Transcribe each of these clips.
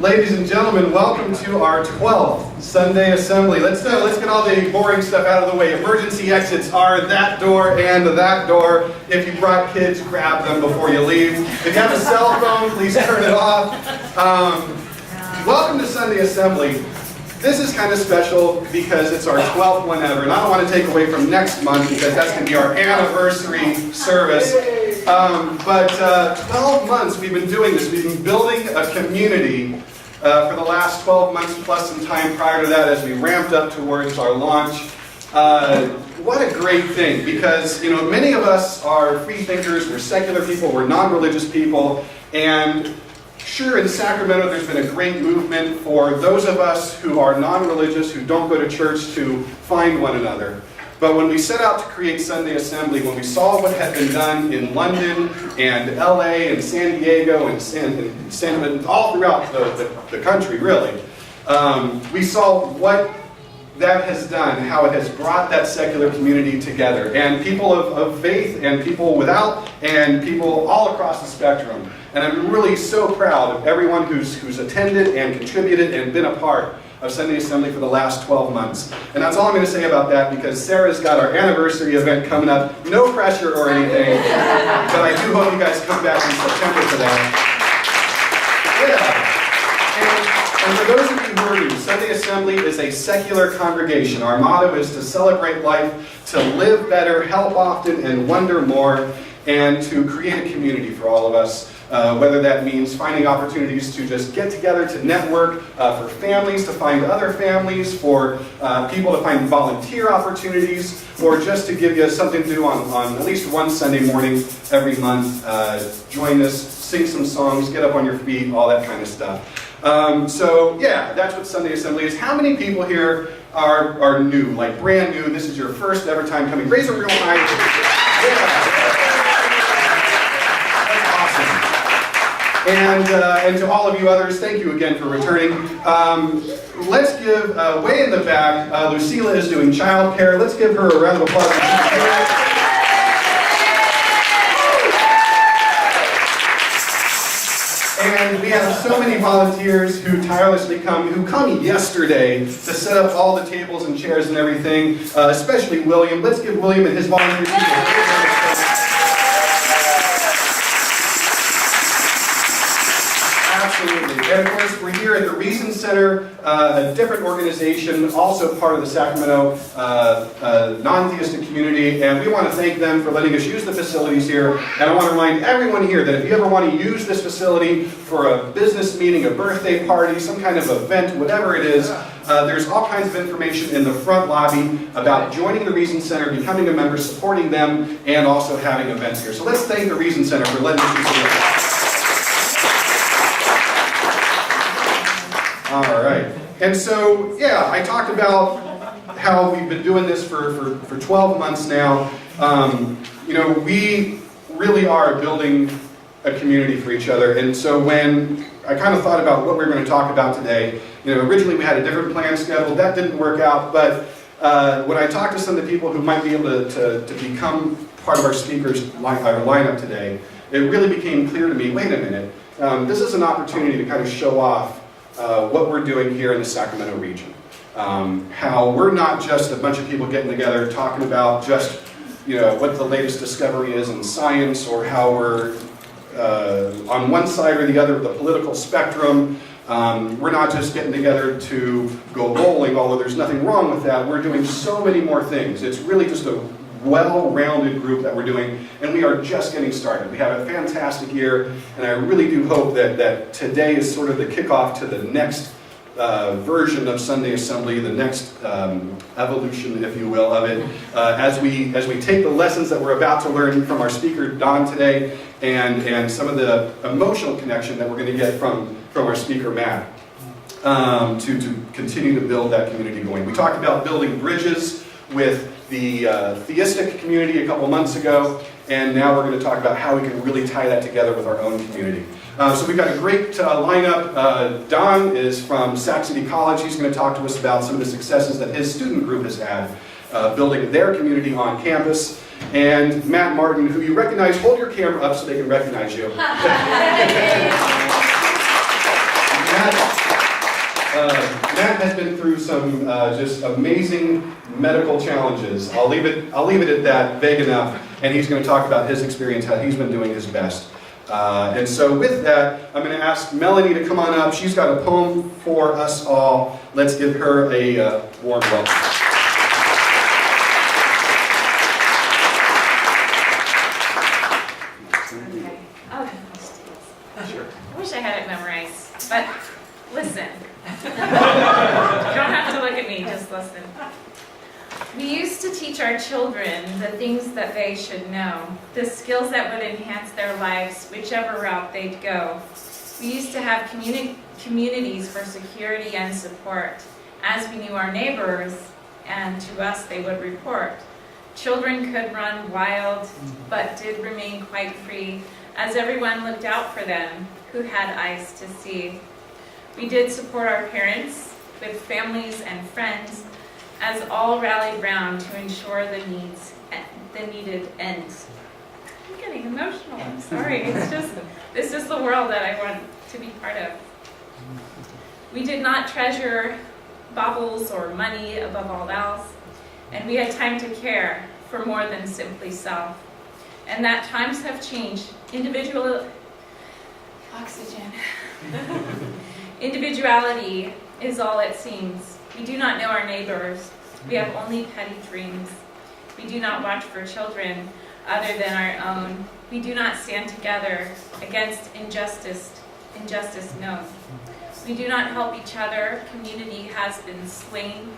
Ladies and gentlemen, welcome to our 12th Sunday Assembly. Let's get all the boring stuff out of the way. Emergency exits are that door and that door. If you brought kids, grab them before you leave. If you have a cell phone, please turn it off. Welcome to Sunday Assembly. This is kind of special because it's our 12th one ever, and I don't want to take away from next month because that's going to be our anniversary service. But 12 months we've been doing this. We've been building a community for the last 12 months plus some time prior to that as we ramped up towards our launch. What a great thing, because many of us are free thinkers, we're secular people, we're non-religious people, and sure, in Sacramento there's been a great movement for those of us who are non-religious, who don't go to church, to find one another. But when we set out to create Sunday Assembly, when we saw what had been done in London and LA and San Diego and all throughout the country, really, we saw what that has done, how it has brought that secular community together, and people of faith and people without, and people all across the spectrum. And I'm really so proud of everyone who's attended and contributed and been a part of Sunday Assembly for the last 12 months. And that's all I'm going to say about that, because Sarah's got our anniversary event coming up. No pressure or anything, but I do hope you guys come back in September for that. Yeah. And for those of you who are new, Sunday Assembly is a secular congregation. Our motto is to celebrate life, to live better, help often, and wonder more, and to create a community for all of us. Whether that means finding opportunities to just get together to network, for families to find other families, for people to find volunteer opportunities, or just to give you something to do on at least one Sunday morning every month. Join us, sing some songs, get up on your feet, all that kind of stuff. So yeah, that's what Sunday Assembly is. How many people here are new, like brand new? This is your first ever time coming. Raise a real high. Yeah. And to all of you others, thank you again for returning. Let's give, way in the back, Lucila is doing childcare. Let's give her a round of applause. And we have so many volunteers who tirelessly come yesterday to set up all the tables and chairs and everything, especially William. Let's give William and his volunteer team. Absolutely. And of course, we're here at the Reason Center, a different organization, also part of the Sacramento non-theistic community, and we want to thank them for letting us use the facilities here. And I want to remind everyone here that if you ever want to use this facility for a business meeting, a birthday party, some kind of event, whatever it is, there's all kinds of information in the front lobby about joining the Reason Center, becoming a member, supporting them, and also having events here. So let's thank the Reason Center for letting us use it. All right, and so, yeah, I talked about how we've been doing this for 12 months now. We really are building a community for each other, and so when I kind of thought about what we were going to talk about today, originally we had a different plan scheduled. That didn't work out, but when I talked to some of the people who might be able to become part of our speakers' lineup today, it really became clear to me, wait a minute, this is an opportunity to kind of show off what we're doing here in the Sacramento region. How we're not just a bunch of people getting together talking about just what the latest discovery is in science, or how we're on one side or the other of the political spectrum. We're not just getting together to go bowling, although there's nothing wrong with that. We're doing so many more things. It's really just a well-rounded group that we're doing, and we are just getting started. We have a fantastic year, and I really do hope that today is sort of the kickoff to the next version of Sunday Assembly, the next evolution, if you will, of it, as we take the lessons that we're about to learn from our speaker, Don, today, and some of the emotional connection that we're going to get from our speaker, Matt, to continue to build that community going. We talked about building bridges with the theistic community a couple months ago, and now we're going to talk about how we can really tie that together with our own community. So we've got a great lineup. Don is from Sac City College. He's going to talk to us about some of the successes that his student group has had building their community on campus. And Matt Martin, who you recognize, hold your camera up so they can recognize you. Matt Matt has been through some just amazing medical challenges. I'll leave it at that, vague enough, and he's going to talk about his experience, how he's been doing his best. And so with that, I'm going to ask Melanie to come on up. She's got a poem for us all. Let's give her a warm welcome. Okay. Oh, sure. I wish I had it memorized, but listen. You don't have to look at me, just listen. We used to teach our children the things that they should know, the skills that would enhance their lives, whichever route they'd go. We used to have communities for security and support, as we knew our neighbors, and to us they would report. Children could run wild, but did remain quite free, as everyone looked out for them who had eyes to see. We did support our parents with families and friends, as all rallied round to ensure the needed ends. I'm getting emotional, I'm sorry. This is the world that I want to be part of. We did not treasure baubles or money above all else, and we had time to care for more than simply self. And that times have changed. Individuality is all it seems. We do not know our neighbors. We have only petty dreams. We do not watch for children other than our own. We do not stand together against injustice known. We do not help each other. Community has been slain,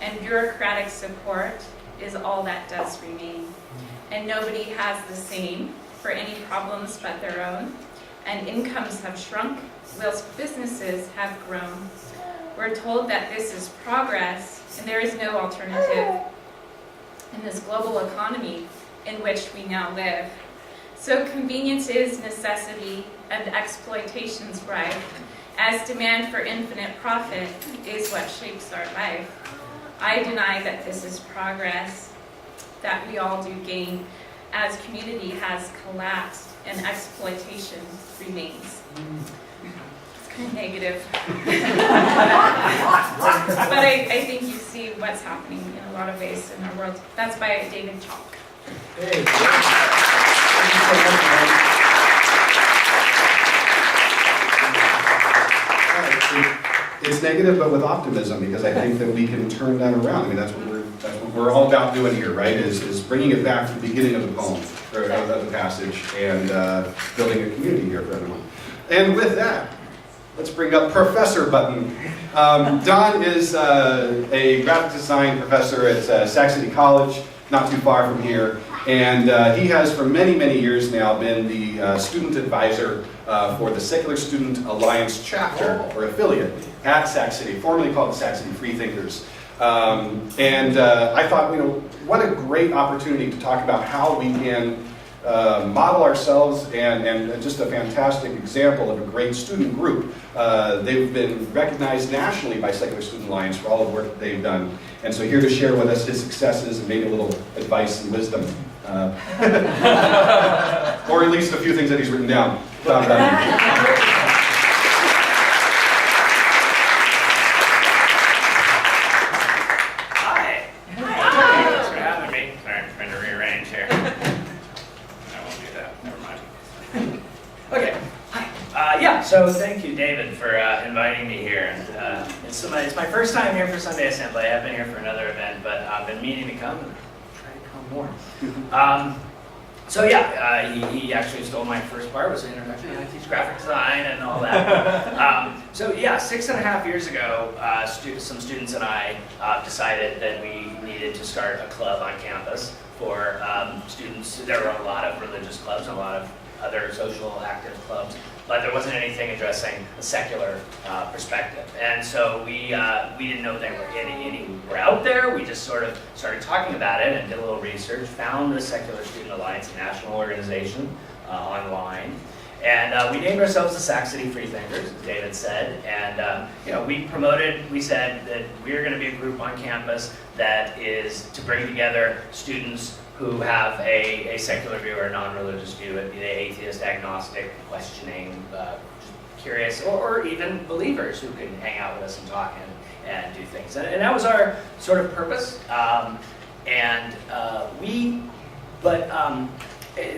and bureaucratic support is all that does remain. And nobody has the same for any problems but their own. And incomes have shrunk, whilst businesses have grown. We're told that this is progress, and there is no alternative in this global economy in which we now live. So convenience is necessity, and exploitation's rife, as demand for infinite profit is what shapes our life. I deny that this is progress, that we all do gain, as community has collapsed and exploitation remains. It's kind of negative. But I think you see what's happening in a lot of ways in our world. That's by David Chalk. Hey, thank you so much, man. It's negative, but with optimism, because I think that we can turn that around. I mean, that's what we're all about doing here, right? Is bringing it back to the beginning of the poem, or of the passage, and building a community here for everyone. And with that, let's bring up Professor Button. Don is a graphic design professor at Sac City College, not too far from here, and he has for many, many years now been the student advisor for the Secular Student Alliance chapter, or affiliate, at Sac City, formerly called the Sac City Freethinkers. I thought, what a great opportunity to talk about how we can model ourselves, and just a fantastic example of a great student group. They've been recognized nationally by Secular Student Alliance for all the work that they've done. And so here to share with us his successes and maybe a little advice and wisdom. Or at least a few things that he's written down. Hi. Thanks for having me. Sorry, I'm trying to rearrange here. I won't do that. Never mind. Okay. Hi. Yeah. So thank you, David, for inviting me here. And it's my first time here for Sunday Assembly. I've been here for another event, but I've been meaning to come and try to come more. So yeah, he actually stole my first part, was an introduction. I teach graphic design and all that. So yeah, 6.5 years ago, some students and I decided that we needed to start a club on campus for students. There were a lot of religious clubs and a lot of other social active clubs, but there wasn't anything addressing a secular perspective. And so we didn't know they were any were out there. We just sort of started talking about it and did a little research, found the Secular Student Alliance, a national organization online. And we named ourselves the Sac City Freethinkers, as David said. And we said that we're going to be a group on campus that is to bring together students who have a secular view or a non-religious view, be they atheist, agnostic, questioning, just curious, or even believers who can hang out with us and talk and do things. And that was our sort of purpose.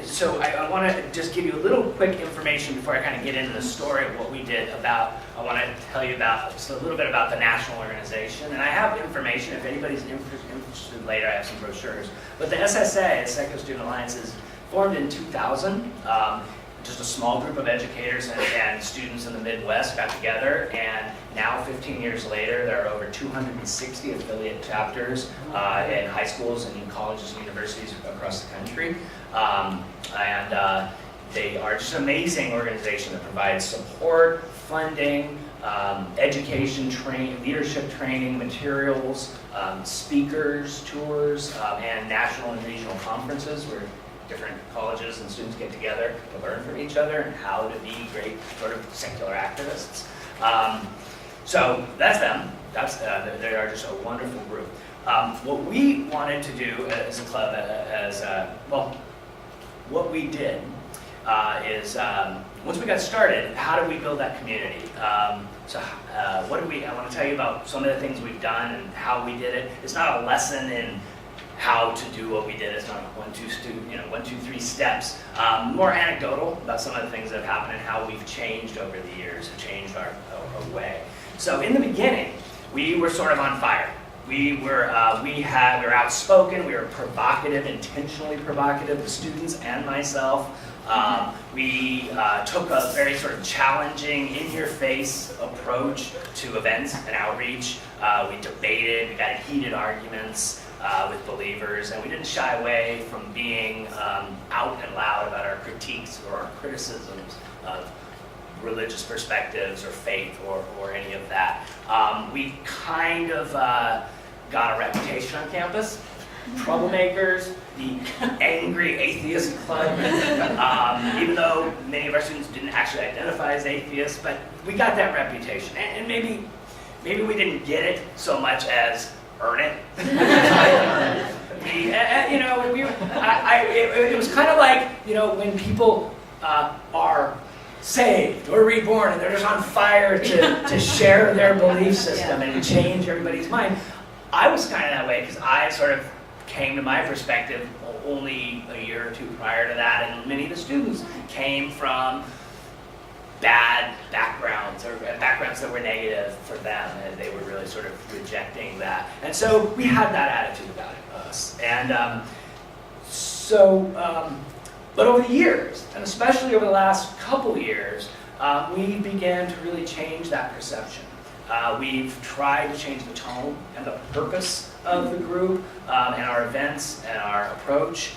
So I want to just give you a little quick information before I kind of get into the story of what we did about, I want to tell you about just a little bit about the national organization. And I have information, if anybody's interested later, I have some brochures. But the SSA, the Secular Student Alliance, is formed in 2000. Just a small group of educators and students in the Midwest got together, and now 15 years later there are over 260 affiliate chapters in high schools and colleges and universities across the country. They are just an amazing organization that provides support, funding, education, leadership training, materials, speakers, tours, and national and regional conferences where different colleges and students get together to learn from each other and how to be great sort of secular activists. So that's them. They are just a wonderful group. What we wanted to do as a club, what we did is once we got started, how do we build that community? I want to tell you about some of the things we've done and how we did it. It's not a lesson in how to do what we did. It's not 1, 2, 3 steps. More anecdotal about some of the things that have happened and how we've changed over the years, changed our way. So in the beginning, we were sort of on fire. We were outspoken. We were provocative, intentionally provocative, the students and myself. We took a very sort of challenging, in-your-face approach to events and outreach. We debated. We got in heated arguments with believers, and we didn't shy away from being out and loud about our critiques or our criticisms of religious perspectives or faith or any of that. We kind of got a reputation on campus. Troublemakers, the angry atheist club, even though many of our students didn't actually identify as atheists, but we got that reputation. And maybe we didn't get it so much as earn it. It was kind of like, when people are saved or reborn and they're just on fire to share their belief system and change everybody's mind. I was kind of that way because I sort of came to my perspective only a year or two prior to that, and many of the students came from bad backgrounds or backgrounds that were negative for them, and they were really sort of rejecting that. And so we had that attitude about us. And but over the years, and especially over the last couple years, we began to really change that perception. We've tried to change the tone and the purpose of the group and our events and our approach.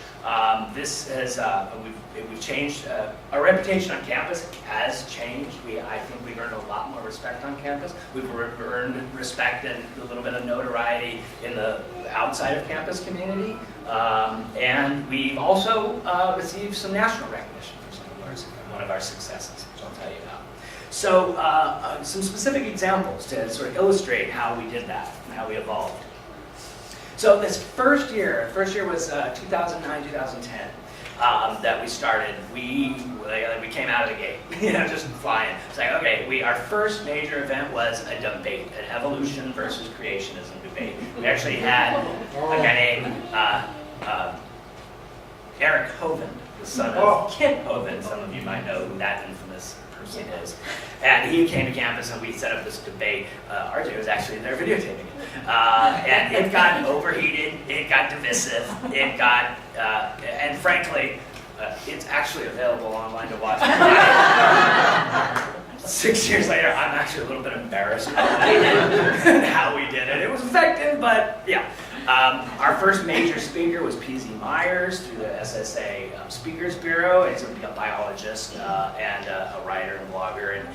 We've changed. Our reputation on campus has changed. I think we've earned a lot more respect on campus. We've earned respect and a little bit of notoriety in the outside of campus community. And we've also received some national recognition for one of our successes, which I'll tell you about. So some specific examples to sort of illustrate how we did that and how we evolved. So this first year was 2009, 2010 that we started. We came out of the gate, just flying. It's like, okay, our first major event was a debate, an evolution versus creationism debate. We actually had a guy named Eric Hovind, the son of Kent Hovind. Some of you might know who that infamous person is. And he came to campus and we set up this debate. RJ was actually there videotaping it. And it got overheated, it got divisive, and frankly, it's actually available online to watch. 6 years later, I'm actually a little bit embarrassed about how we did it. It was effective, but yeah. Our first major speaker was P.Z. Myers through the SSA Speakers Bureau. He's a biologist and a writer and blogger. And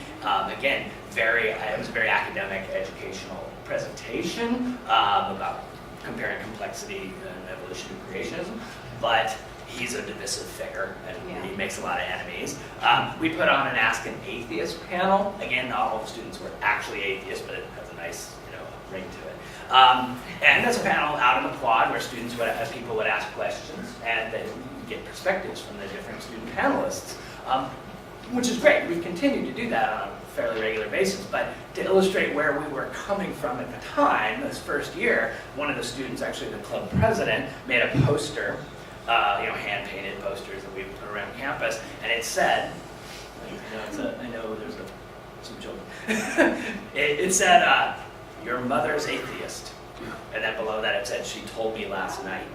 again, it was a very academic, educational presentation about comparing complexity and evolution to creationism. But he's a divisive figure, and he makes a lot of enemies. We put on an Ask an Atheist panel. Again, not all the students were actually atheists, but it has a nice ring to it. And that's a panel out in the quad where people would ask questions and they would get perspectives from the different student panelists. which is great. We continue to do that on a fairly regular basis, but to illustrate where we were coming from at the time, this first year, one of the students, actually the club president, made a poster, hand-painted posters that we put around campus, and it said, I know there's some children. it said, your mother's atheist. And then below that it said, she told me last night.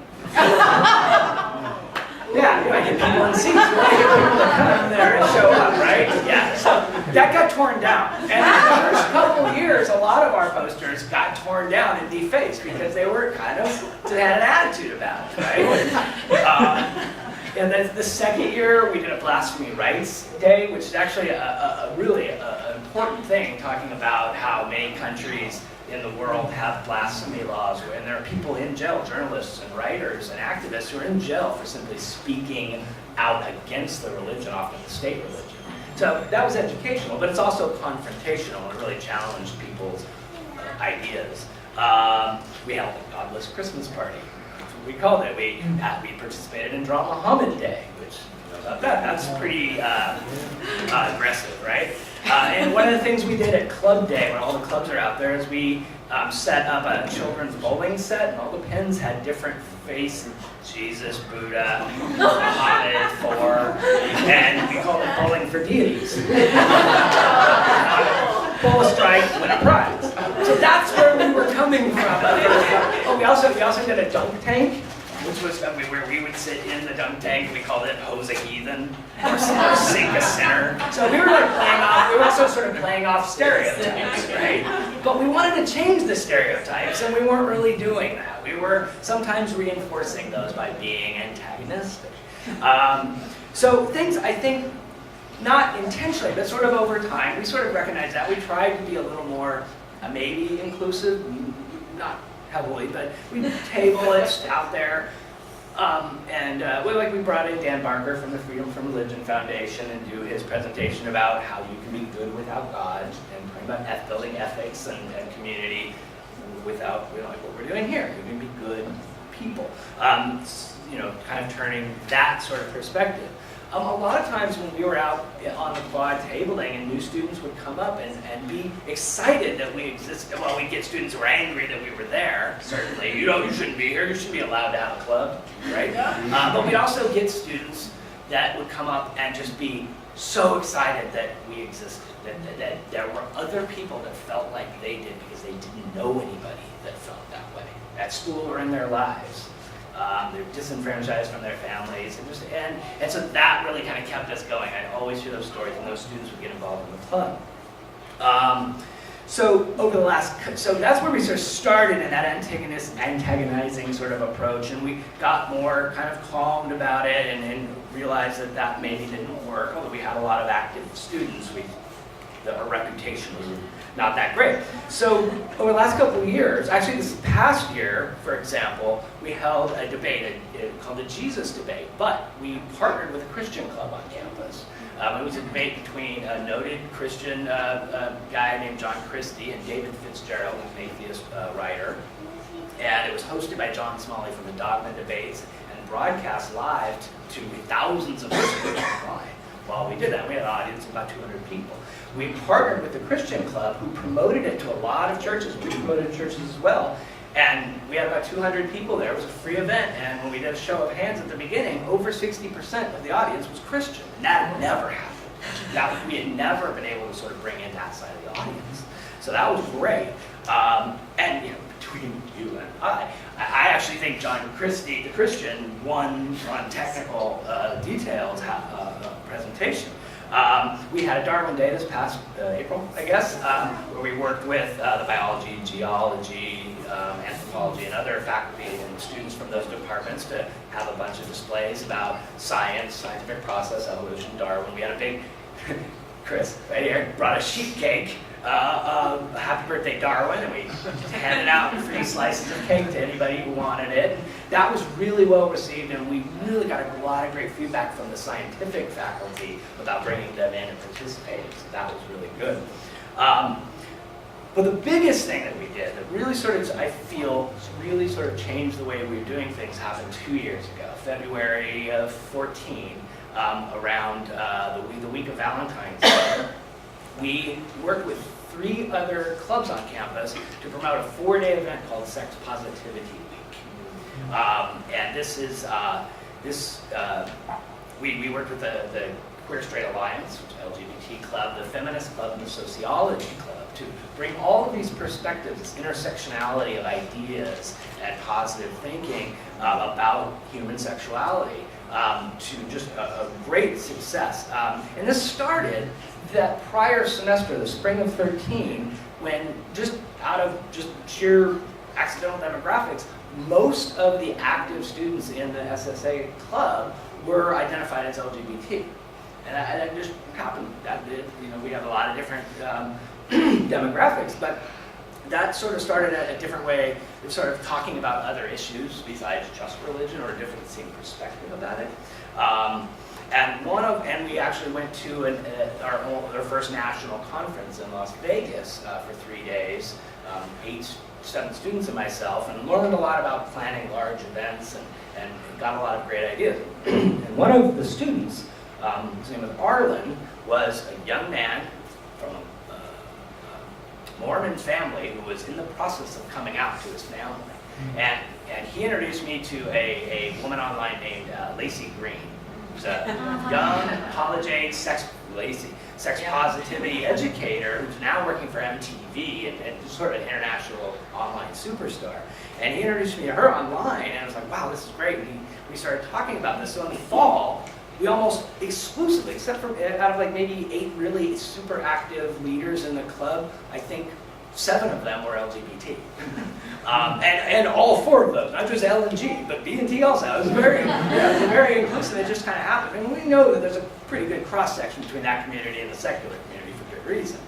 Yeah, I get people in seats. You want to get people to come in there and show up, right? Yeah, so that got torn down. And in the first couple of years, a lot of our posters got torn down and defaced because they were they had an attitude about it, right? And then the second year, we did a Blasphemy Rights Day, which is actually a really important thing, talking about how many countries in the world have blasphemy laws, and there are people in jail, journalists and writers and activists who are in jail for simply speaking out against the religion, often the state religion. So that was educational, but it's also confrontational and really challenged people's ideas. We held a godless Christmas party. That's what we called it. We participated in Draw Muhammad Day, which, that's pretty aggressive, right? And one of the things we did at Club Day, when all the clubs are out there, is we set up a children's bowling set, and all the pins had different faces: Jesus, Buddha, Muhammad, Thor, and we called it Bowling for Deities. Bowl a strike, win a prize. So that's where we were coming from. Oh, we also did a dunk tank, which was where we would sit in the dunk tank. We called it hose a heathen or sink a sinner. So we were also sort of playing off stereotypes, right? But we wanted to change the stereotypes, and we weren't really doing that. We were sometimes reinforcing those by being antagonistic. So things, I think, not intentionally, but sort of over time, we sort of recognized that. We tried to be a little more maybe inclusive, not heavily, but we table it out there. We brought in Dan Barker from the Freedom from Religion Foundation and do his presentation about how you can be good without God, and talking about building ethics and community without, like what we're doing here. You can be good people. Kind of turning that sort of perspective. A lot of times when we were out on the quad tabling and new students would come up and be excited that we existed. Well, we'd get students who were angry that we were there, certainly. You shouldn't be here, you should be allowed to have a club, right? But we'd also get students that would come up and just be so excited that we existed, that there were other people that felt like they did because they didn't know anybody that felt that way, at school or in their lives. They're disenfranchised from their families, and so that really kind of kept us going. I'd always hear those stories, and those students would get involved in the club. So that's where we sort of started in that antagonizing sort of approach, and we got more kind of calmed about it, and realized that maybe didn't work. Although we had a lot of active students, our reputation was not that great. So over the last couple of years, actually this past year, for example, we held a debate called the Jesus Debate, but we partnered with a Christian club on campus. It was a debate between a noted Christian guy named John Christie and David Fitzgerald, who's an atheist writer. And it was hosted by John Smalley from the Dogma Debates and broadcast live to thousands of listeners online. While we did that, we had an audience of about 200 people. We partnered with the Christian club who promoted it to a lot of churches. We promoted churches as well. And we had about 200 people there. It was a free event. And when we did a show of hands at the beginning, over 60% of the audience was Christian. And that had never happened. We had never been able to sort of bring in that side of the audience. So that was great. Between you and I actually think John Christie, the Christian, won on technical details presentation. We had a Darwin Day this past April, I guess, where we worked with the biology, geology, anthropology, and other faculty and students from those departments to have a bunch of displays about science, scientific process, evolution, Darwin. We had a big, Chris, right here, brought a sheet cake. Happy birthday, Darwin, and we handed out free slices of cake to anybody who wanted it. That was really well received, and we really got a lot of great feedback from the scientific faculty about bringing them in and participating, so that was really good. But the biggest thing that we did that really I feel really sort of changed the way we were doing things happened 2 years ago, February of 14. around the week of Valentine's Day. We worked with 3 other clubs on campus to promote a 4-day event called Sex Positivity Week. And this is, we worked with the Queer Straight Alliance, which is LGBT club, the Feminist Club, and the Sociology Club to bring all of these perspectives, this intersectionality of ideas and positive thinking about human sexuality to just a great success. And this started that prior semester, the spring of 13, when just out of just sheer accidental demographics, most of the active students in the SSA club were identified as LGBT. And that just happened. That did, we have a lot of different demographics, but that sort of started a different way of sort of talking about other issues besides just religion, or a different perspective about it. And we actually went to our first national conference in Las Vegas for 3 days, 7 students and myself, and learned a lot about planning large events and got a lot of great ideas. And one of the students, his name was Arlen, was a young man from a Mormon family who was in the process of coming out to his family. And he introduced me to a woman online named Lacey Green, who's a young, college-age sex positivity educator who's now working for MTV and sort of an international online superstar. And he introduced me to her online, and I was like, wow, this is great. And we started talking about this. So in the fall, we almost exclusively, except for out of like maybe 8 really super active leaders in the club, I think 7 of them were LGBT. And all 4 of them, not just L and G, but B and T also. It was very inclusive. It just kind of happened. And we know that there's a pretty good cross-section between that community and the secular community for good reason.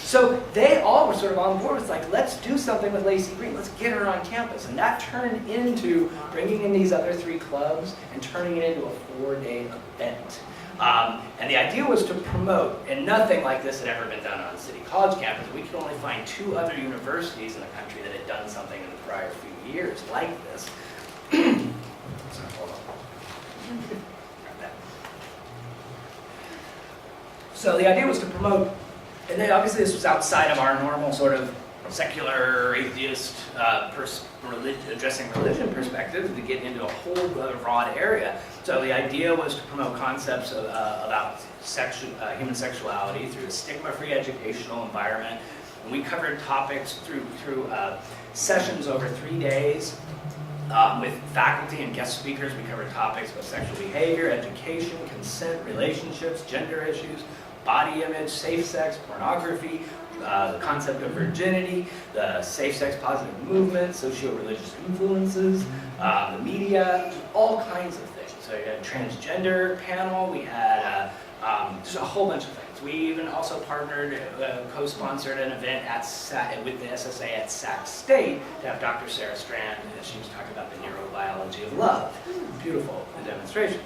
So they all were sort of on board with like, let's do something with Lacey Green. Let's get her on campus. And that turned into bringing in these other 3 clubs and turning it into a 4-day event. And the idea was to promote, and nothing like this had ever been done on a city college campus. We could only find 2 other universities in the country that had done something in the prior few years like this. Sorry, hold on. Grab that. So the idea was to promote, and then obviously this was outside of our normal sort of secular, atheist, addressing religion perspective, to get into a whole other broad area. So the idea was to promote concepts about human sexuality through a stigma-free educational environment. And we covered topics through sessions over 3 days with faculty and guest speakers. We covered topics about sexual behavior, education, consent, relationships, gender issues, body image, safe sex, pornography, the concept of virginity, the safe sex positive movement, socio-religious influences, the media, all kinds of things. So we had a transgender panel, we had just a whole bunch of things. We even also partnered, co-sponsored an event with the SSA at Sac State to have Dr. Sarah Strand, and she was talking about the neurobiology of love. Beautiful demonstration.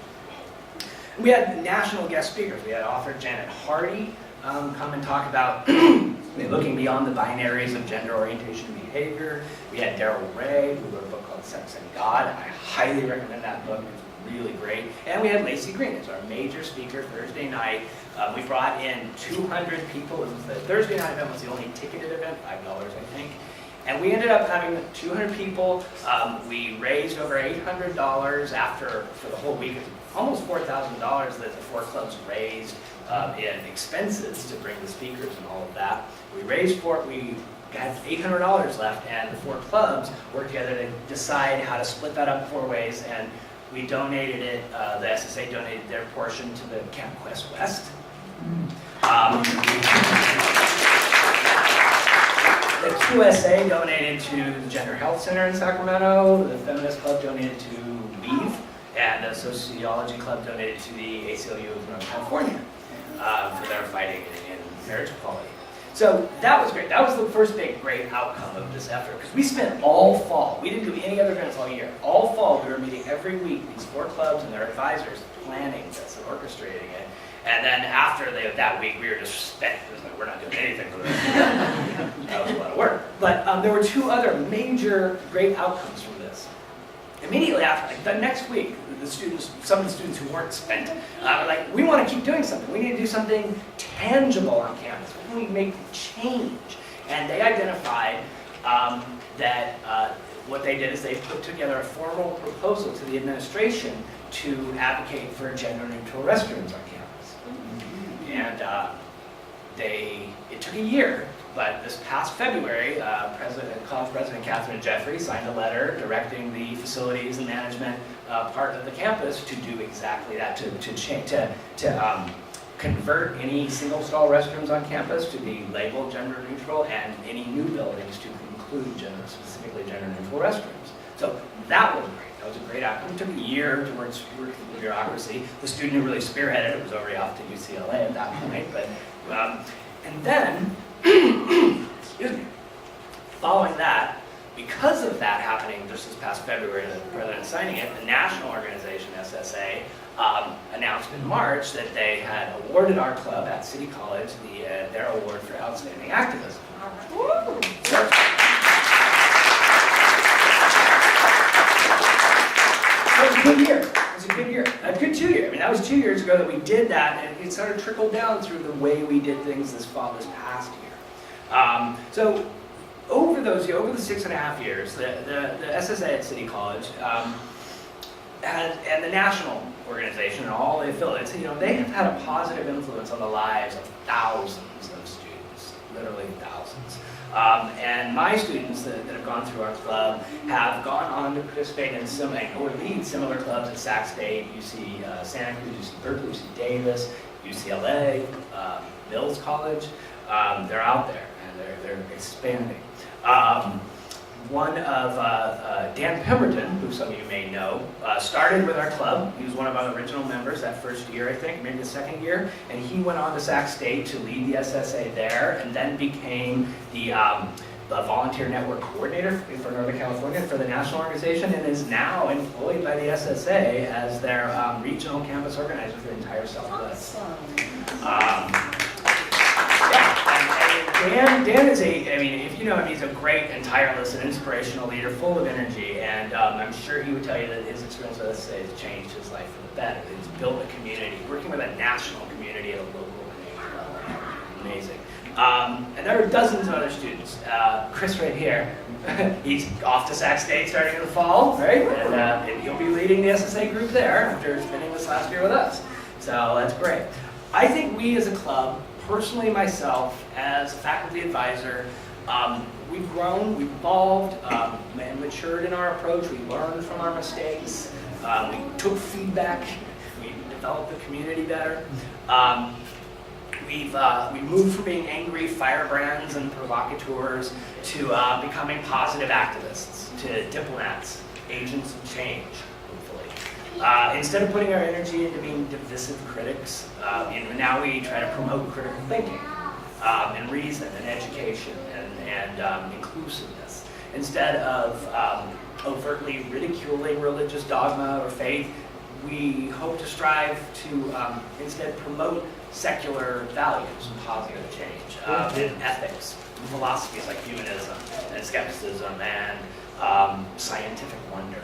We had national guest speakers. We had author Janet Hardy come and talk about looking beyond the binaries of gender orientation and behavior. We had Daryl Ray, who wrote a book called Sex and God. I highly recommend that book. It's really great. And we had Lacey Green as our major speaker Thursday night. We brought in 200 people. It was the Thursday night event was the only ticketed event, $5, I think. And we ended up having 200 people. We raised over $800 for the whole week. Almost $4,000 that the 4 clubs raised in expenses to bring the speakers and all of that. We got $800 left, and the 4 clubs worked together to decide how to split that up 4 ways, and we donated it, the SSA donated their portion to the Camp Quest West. The QSA donated to the Gender Health Center in Sacramento, the Feminist Club donated to WEAVE, and the Sociology Club donated to the ACLU of Northern California for their fighting in marriage equality. So that was great. That was the first big great outcome of this effort, because we spent all fall, we didn't do any other events all year. All fall we were meeting every week, these 4 clubs and their advisors, planning this and orchestrating it. And then after that week, we were just spent. It was like, we're not doing anything for this. That was a lot of work. But there were 2 other major great outcomes from this. Immediately after, like the next week, the students, some of the students who weren't spent, were like, we want to keep doing something. We need to do something tangible on campus. We need to make change. And they identified that what they did is they put together a formal proposal to the administration to advocate for gender-neutral restrooms on campus. And it took a year, but this past February, College President Catherine Jeffrey signed a letter directing the facilities and management part of the campus to do exactly that, to convert any single-stall restrooms on campus to be labeled gender-neutral and any new buildings to include specifically gender-neutral restrooms. So that was great. That was a great outcome. It took a year to work through the bureaucracy. The student who really spearheaded it was already off to UCLA at that point. But and then, excuse me, following that, because of that happening just this past February, the president signing it, the national organization SSA announced in March that they had awarded our club at City College their award for outstanding activism. It was a good year. It was a good year. A good 2 years. I mean, that was 2 years ago that we did that, and it sort of trickled down through the way we did things this past year. So over the 6.5 years, the SSA at City College and the national organization and all the affiliates, they have had a positive influence on the lives of thousands of students, literally thousands. And my students that have gone through our club have gone on to participate in or lead similar clubs at Sac State, UC Santa Cruz, UC Berkeley, UC Davis, UCLA, Mills College. They're out there and they're expanding. One of Dan Pemberton, who some of you may know, started with our club. He was one of our original members that first year, I think, maybe the second year, and he went on to Sac State to lead the SSA there, and then became the volunteer network coordinator for Northern California for the national organization, and is now employed by the SSA as their regional campus organizer for the entire Southwest. Dan is if you know him, he's a great and tireless and inspirational leader, full of energy, and I'm sure he would tell you that his experience with SSA has changed his life for the better. He's built a community, working with a national community at a local community level. Amazing. And there are dozens of other students. Chris right here, he's off to Sac State starting in the fall, right? And he'll be leading the SSA group there after spending this last year with us. So that's great. I think we as a club, personally myself, as a faculty advisor, we've grown, we've evolved, and matured in our approach. We learned from our mistakes. We took feedback. We developed the community better. We've moved from being angry firebrands and provocateurs to becoming positive activists, to diplomats, agents of change, hopefully. Instead of putting our energy into being divisive critics, now we try to promote critical thinking and reason and education and inclusiveness. Instead of overtly ridiculing religious dogma or faith, we hope to strive to instead promote secular values and positive change, and ethics, and philosophies like humanism and skepticism and scientific wonder.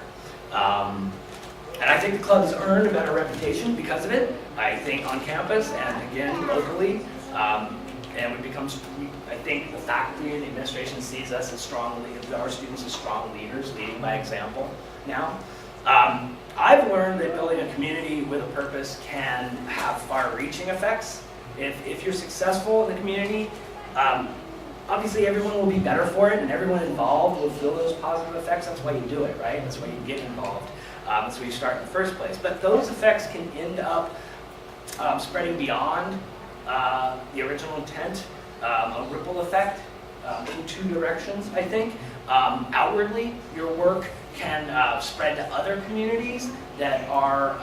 And I think the club has earned a better reputation because of it, I think, on campus and again locally. And I think the faculty and the administration sees us as our students as strong leaders, leading by example now. I've learned that building a community with a purpose can have far-reaching effects. If you're successful in the community, obviously everyone will be better for it and everyone involved will feel those positive effects. That's why you do it, right? That's why you get involved. That's where you start in the first place. But those effects can end up spreading beyond the original intent, a ripple effect in two directions, I think. Outwardly, your work can spread to other communities that are,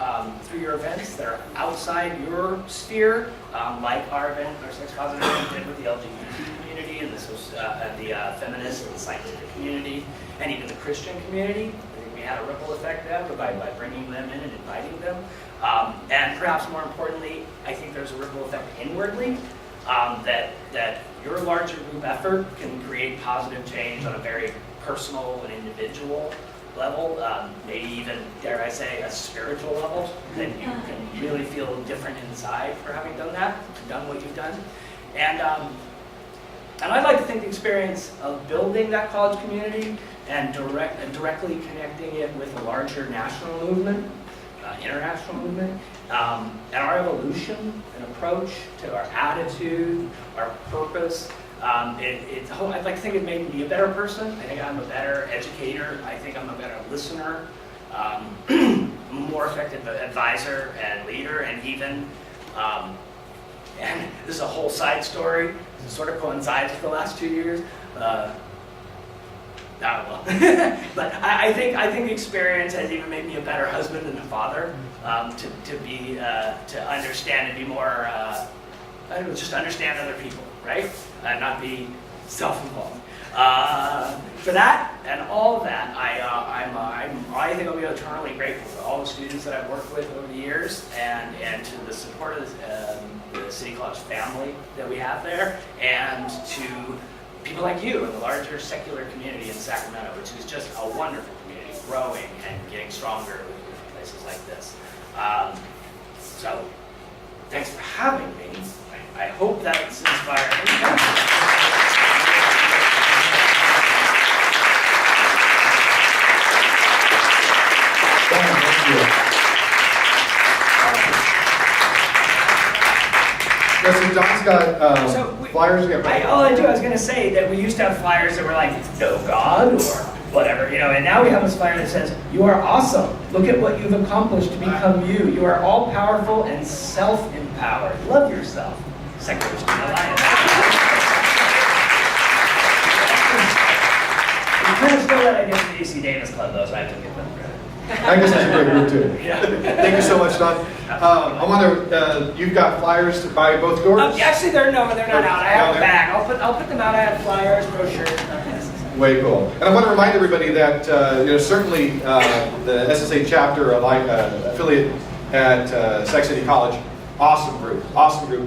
through your events, that are outside your sphere, like our event, our Sex Positive event did with the LGBT community and the feminist and the scientific community, and even the Christian community. I think we had a ripple effect there by bringing them in and inviting them. And perhaps more importantly, I think there's a ripple effect inwardly, that your larger group effort can create positive change on a very personal and individual level, maybe even, dare I say, a spiritual level, that you can really feel different inside for having done that, done what you've done. And I'd like to think the experience of building that college community and directly connecting it with a larger national movement, international movement, and our evolution and approach to our attitude, our purpose. I'd like to think it made me a better person. I think I'm a better educator. I think I'm a better listener, more effective advisor and leader, and even, and this is a whole side story. It sort of coincides with the last 2 years. But I think the experience has even made me a better husband and a father, to understand and be more, just understand other people, right? And not be self-involved. For that and all of that, I think I'll be eternally grateful for all the students that I've worked with over the years, and to the support of the City College family that we have there, and to people like you in the larger secular community in Sacramento, which is just a wonderful community, growing and getting stronger with places like this. So, thanks for having me. I hope that's inspiring. Yeah, so Don's got flyers. All I was going to say that we used to have flyers that were like, "No God," or whatever, and now we have this flyer that says, "You are awesome. Look at what you've accomplished to become you. You are all powerful and self-empowered. Love yourself." Secretary Alliance. You kind of stole that idea from the UC Davis Club, though, so I have to give them credit. I guess that's a great group too. Yeah. Thank you so much, Don. I wonder, you've got flyers to buy both doors? Actually, they're not out. I have a bag. I'll put them out. I have flyers, brochures. Way cool. And I want to remind everybody that certainly the SSA chapter affiliate at Sac City College, awesome group.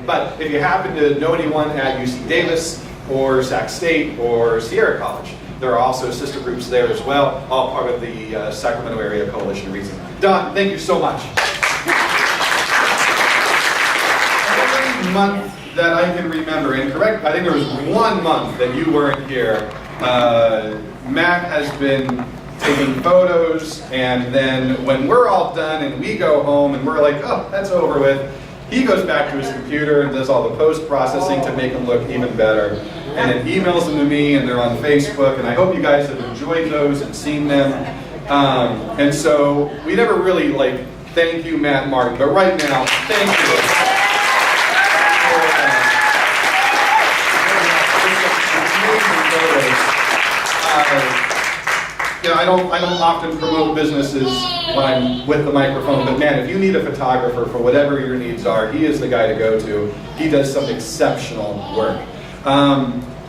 But if you happen to know anyone at UC Davis or Sac State or Sierra College, there are also sister groups there as well, all part of the Sacramento Area Coalition Reason. Don, thank you so much. Every month that I can remember, and correct, I think there was 1 month that you weren't here, Matt has been taking photos, and then when we're all done and we go home and we're like, oh, that's over with, he goes back to his computer and does all the post-processing to make them look even better. And then emails them to me, and they're on Facebook, and I hope you guys have enjoyed those and seen them. And so we never really thank you, Matt and Martin, but right now, thank you. I don't often promote businesses when I'm with the microphone, but man, if you need a photographer for whatever your needs are, he is the guy to go to. He does some exceptional work.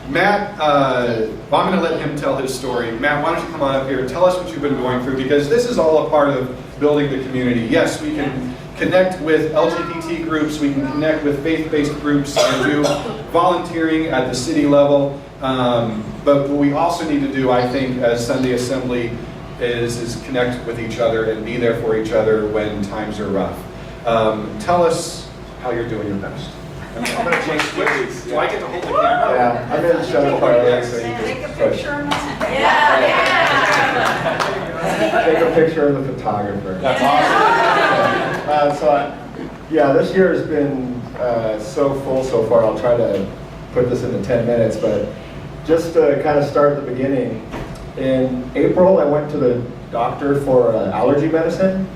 Matt, I'm going to let him tell his story. Matt, why don't you come on up here and tell us what you've been going through, because this is all a part of building the community. Yes, we can connect with LGBT groups, we can connect with faith-based groups and do volunteering at the city level. But what we also need to do, I think, as Sunday Assembly is connect with each other and be there for each other when times are rough. Tell us how you're doing your best. I'm going to change series. Do I get to hold the camera? Yeah, I'm going to show the part so you Take a can picture of us. take a picture of the photographer. That's awesome. This year has been so full so far. I'll try to put this into 10 minutes, but just to kind of start at the beginning, in April I went to the doctor for allergy medicine,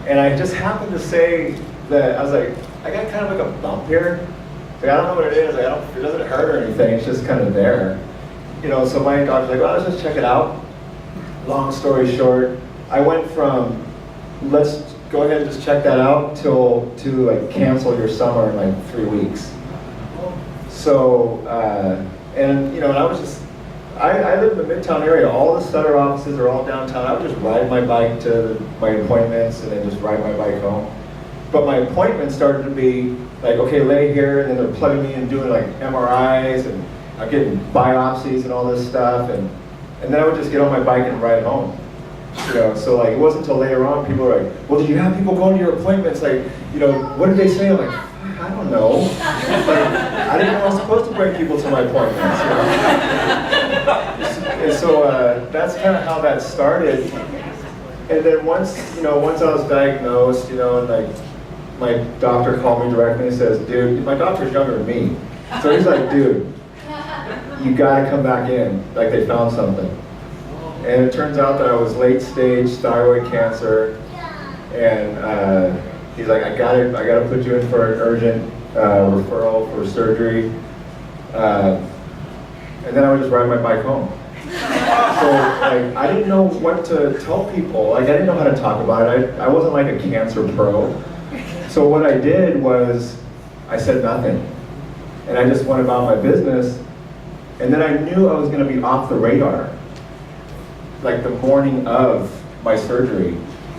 and I just happened to say that I was like, I got kind of like a bump here. I don't know what it is. It doesn't hurt or anything. It's just kind of there. So my doctor's like, well, let's just check it out. Long story short, I went from let's go ahead and just check that out to cancel your summer in 3 weeks. So, and I was just, I live in the Midtown area. All the Sutter offices are all downtown. I would just ride my bike to my appointments and then just ride my bike home. But my appointments started to be okay, lay here, and then they're plugging me in doing MRIs, and I'm getting biopsies and all this stuff, and then I would just get on my bike and ride home. You know, so like it wasn't until later on people were like, well, did you have people going to your appointments? Like, you know, what did they say? I'm like, I don't know. Like, I didn't know I was supposed to bring people to my appointments. You know? And so that's kind of how that started. And then once I was diagnosed, you know, and like my doctor called me directly and says, dude, my doctor's younger than me. So he's like, dude, you gotta come back in. Like they found something. And it turns out that I was late stage thyroid cancer. And he's like, I gotta put you in for an urgent referral for surgery. And then I would just ride my bike home. So like, I didn't know what to tell people. Like I didn't know how to talk about it. I wasn't like a cancer pro. So what I did was I said nothing. And I just went about my business. And then I knew I was going to be off the radar, like the morning of my surgery.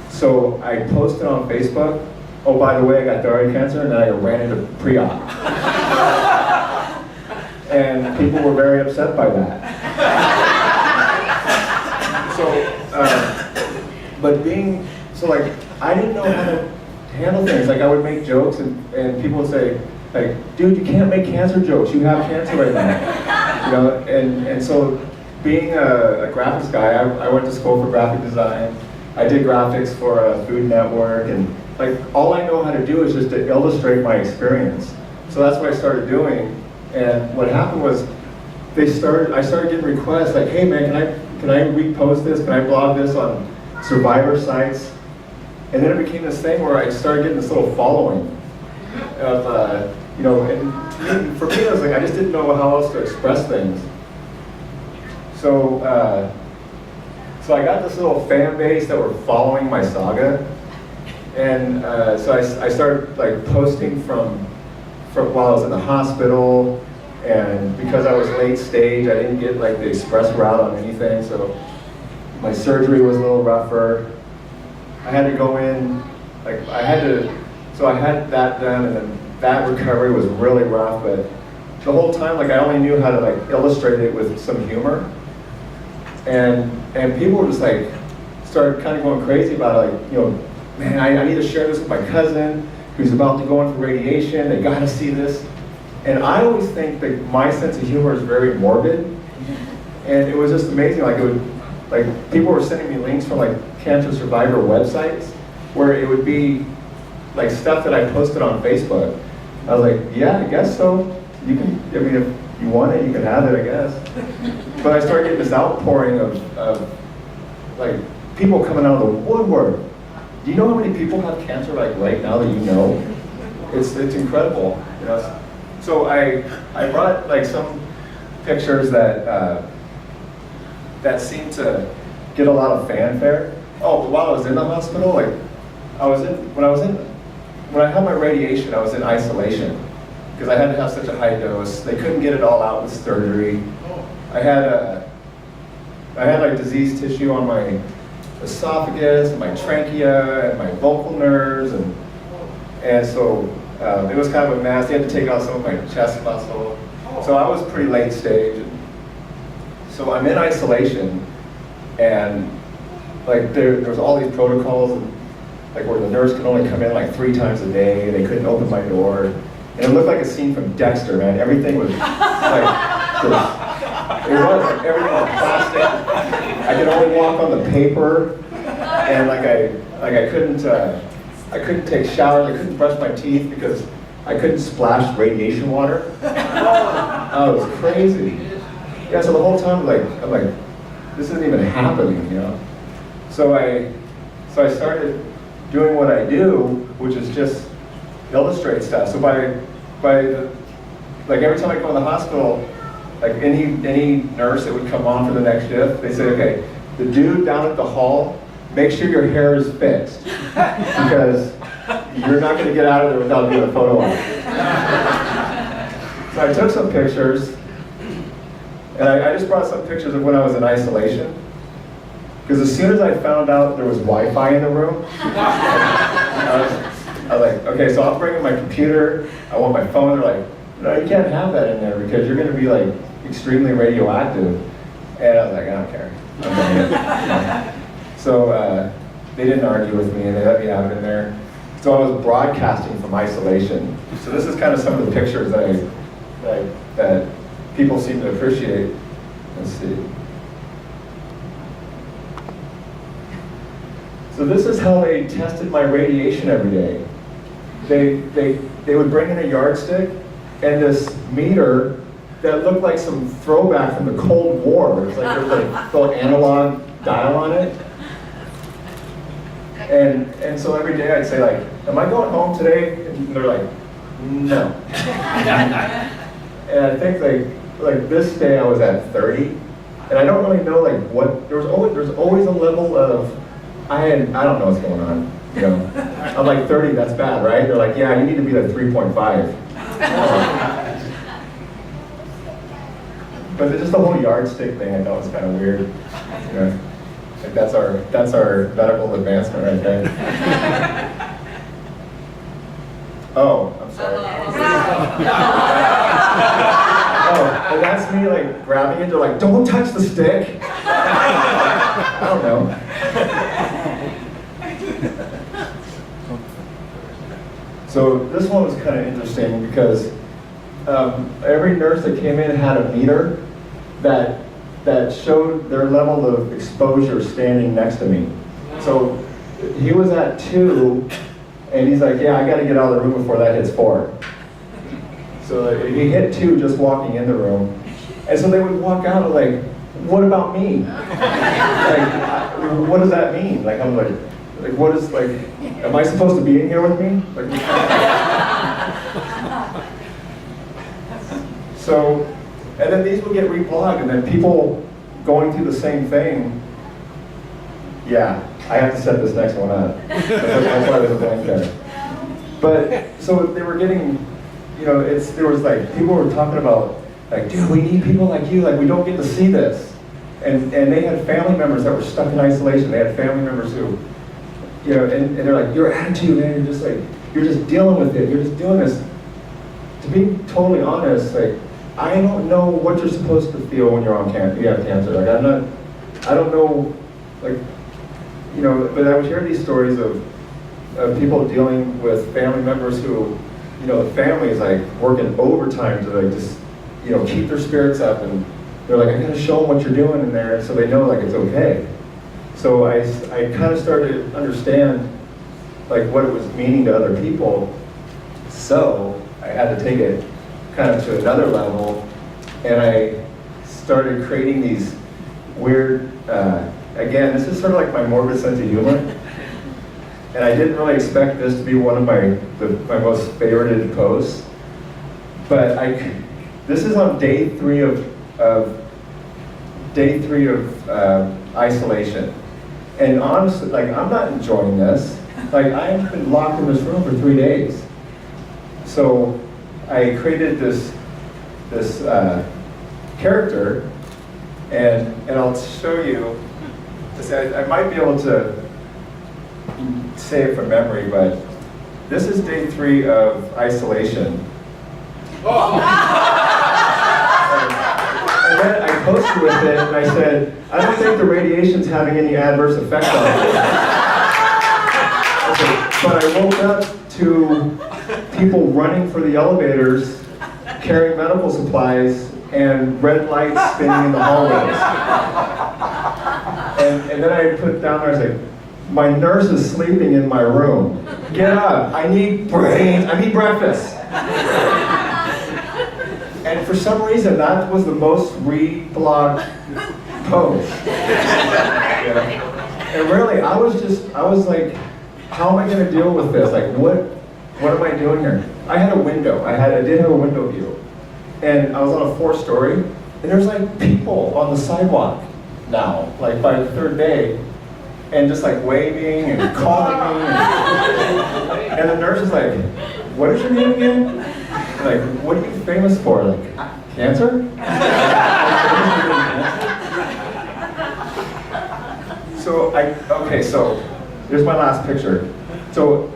So I posted on Facebook, oh, by the way, I got thyroid cancer, and then I ran into pre-op. And people were very upset by that. So like, I didn't know how to handle things. Like I would make jokes and people would say, like, dude, you can't make cancer jokes. You have cancer right now. You know, and so being a graphics guy, I went to school for graphic design. I did graphics for a Food Network, and like all I know how to do is just to illustrate my experience. So that's what I started doing. And what happened was I started getting requests like, hey man, can I repost this? Can I blog this on survivor sites? And then it became this thing where I started getting this little following of, you know, and for me it was like, I just didn't know how else to express things. So, so I got this little fan base that were following my saga. And so I started like posting from while I was in the hospital, and because I was late stage, I didn't get like the express route on anything, so my surgery was a little rougher. I had to go in, like so I had that done, and then that recovery was really rough, but the whole time, like I only knew how to like illustrate it with some humor. And people were just like, started kind of going crazy about it, like, you know, man, I need to share this with my cousin who's about to go in for radiation, they gotta see this. And I always think that my sense of humor is very morbid. And it was just amazing, like people were sending me links from like cancer survivor websites where it would be like stuff that I posted on Facebook. I was like, yeah, I guess so. You can, I mean, if you want it, you can have it, I guess. But I started getting this outpouring of like people coming out of the woodwork. Do you know how many people have cancer like right now that you know? It's incredible, you know. So I brought like some pictures that that seemed to get a lot of fanfare. Oh, while I was in the hospital, like when I had my radiation, I was in isolation because I had to have such a high dose. They couldn't get it all out with surgery. I had like diseased tissue on my esophagus, and my trachea, and my vocal nerves, and so it was kind of a mess. They had to take out some of my chest muscle. So I was pretty late stage. So I'm in isolation, and like there was all these protocols, like where the nurse could only come in like 3 times a day. They couldn't open my door, and it looked like a scene from Dexter, man. Everything was like everything was plastic. I could only walk on the paper, and I couldn't take showers. I couldn't brush my teeth because I couldn't splash radiation water. Oh, it was crazy. Yeah, so the whole time I'm like, this isn't even happening, you know. So I started doing what I do, which is just illustrate stuff. So like every time I go in the hospital, like any nurse that would come on for the next shift, they say, okay, the dude down at the hall, make sure your hair is fixed because you're not going to get out of there without doing a photo op. So I took some pictures, and I just brought some pictures of when I was in isolation. Because as soon as I found out there was Wi-Fi in the room, I was like, okay, so I'll bring in my computer, I want my phone. They're like, no, you can't have that in there because you're going to be like extremely radioactive. And I was like, I don't care. So they didn't argue with me and they let me have it in there. So I was broadcasting from isolation. So this is kind of some of the pictures that people seem to appreciate. Let's see. So this is how they tested my radiation every day. They would bring in a yardstick and this meter that looked like some throwback from the Cold War. It was like there was a little analog dial on it. And so every day I'd say like, am I going home today? And they're like, no. And I think like this day I was at 30, and I don't really know like what, there's always a level of, I don't know what's going on, you know. I'm like 30, that's bad, right? They're like, yeah, you need to be like 3.5. But just the whole yardstick thing I thought was kind of weird, you know. Like that's our medical advancement right there. Oh, I'm sorry. Oh, and that's me like grabbing it. They're like, don't touch the stick. I don't know. So this one was kind of interesting because every nurse that came in had a meter that showed their level of exposure standing next to me. So he was at 2, and he's like, yeah, I got to get out of the room before that hits 4. So he hit 2 just walking in the room. And so they would walk out and like, what about me? Like, what does that mean? Like, I'm like what is, like, am I supposed to be in here with me? Like, so, and then these would get replugged, and then people going through the same thing. Yeah, I have to set this next one up. That's why there's a blank there. But, so they were getting, you know, there was like, people were talking about, like, dude, we need people like you, like, we don't get to see this. And they had family members that were stuck in isolation. They had family members who, you know, and they're like, your attitude, man, you're just like, you're just dealing with it, you're just doing this. To be totally honest, like, I don't know what you're supposed to feel when you're on cancer. You have cancer. Like, I don't know, like, you know. But I would hear these stories of people dealing with family members who, you know, the family is like working overtime to like just, you know, keep their spirits up, and they're like, I gotta show them what you're doing in there, so they know like it's okay. So I kind of started to understand like what it was meaning to other people. So I had to take it kind of to another level, and I started creating these weird, again, this is sort of like my morbid sense of humor, and I didn't really expect this to be one of my most favorited posts, but this is on day 3 of isolation, and honestly, like, I'm not enjoying this. Like, I've been locked in this room for 3 days. So I created this character, and I'll show you. I might be able to say it from memory, but this is day 3 of isolation. And then I posted with it, and I said, I don't think the radiation's having any adverse effect on me. But I woke up to people running for the elevators, carrying medical supplies, and red lights spinning in the hallways. And then I put down there, I was like, my nurse is sleeping in my room. Get up, I need brains, I need breakfast. And for some reason, that was the most reblogged post. Yeah. And really, I was like, how am I going to deal with this? Like, what am I doing here? I had a window. I did have a window view, and I was on a 4-story, and there's like people on the sidewalk now, like by the 3rd day, and just like waving and calling me, and the nurse is like, "What is your name again?" Like, what are you famous for? Like, cancer? So here's my last picture. So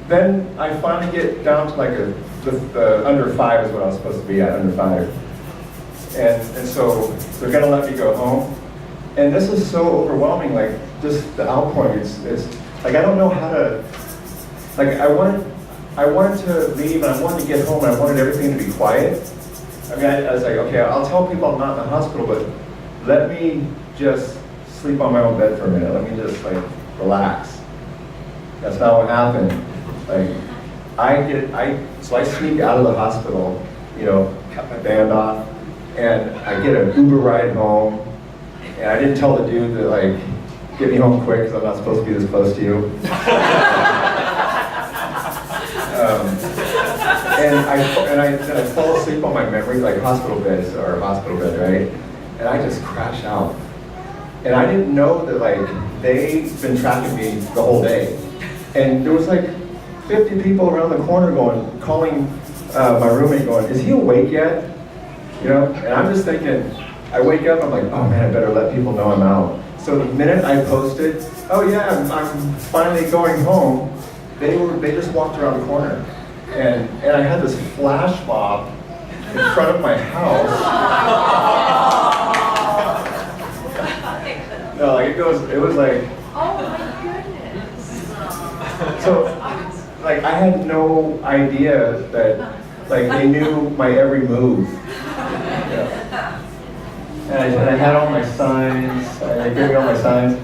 then I finally get down to like the under 5 is what I was supposed to be at, under 5. And so they're gonna let me go home. And this is so overwhelming, like just the outpouring, it's like, I don't know how to, like, I wanted to leave, and I wanted to get home, and I wanted everything to be quiet. I mean, I was like, okay, I'll tell people I'm not in the hospital, but let me just sleep on my own bed for a minute. Let me just, like, relax. That's not what happened. Like, so I sneak out of the hospital, you know, cut my band off, and I get an Uber ride home, and I didn't tell the dude to, like, get me home quick, because I'm not supposed to be this close to you. And I fall asleep on my memory, like hospital bed, right? And I just crash out. And I didn't know that, like, they've been tracking me the whole day. And there was like 50 people around the corner calling my roommate going, is he awake yet? You know, and I'm just thinking, I wake up, I'm like, oh man, I better let people know I'm out. So the minute I posted, oh yeah, I'm finally going home, they just walked around the corner. And I had this flash mob in front of my house. No, like it was like, Oh my goodness. so, like I had no idea that, like they knew my every move. Yeah. And I had all my signs, they gave me all my signs.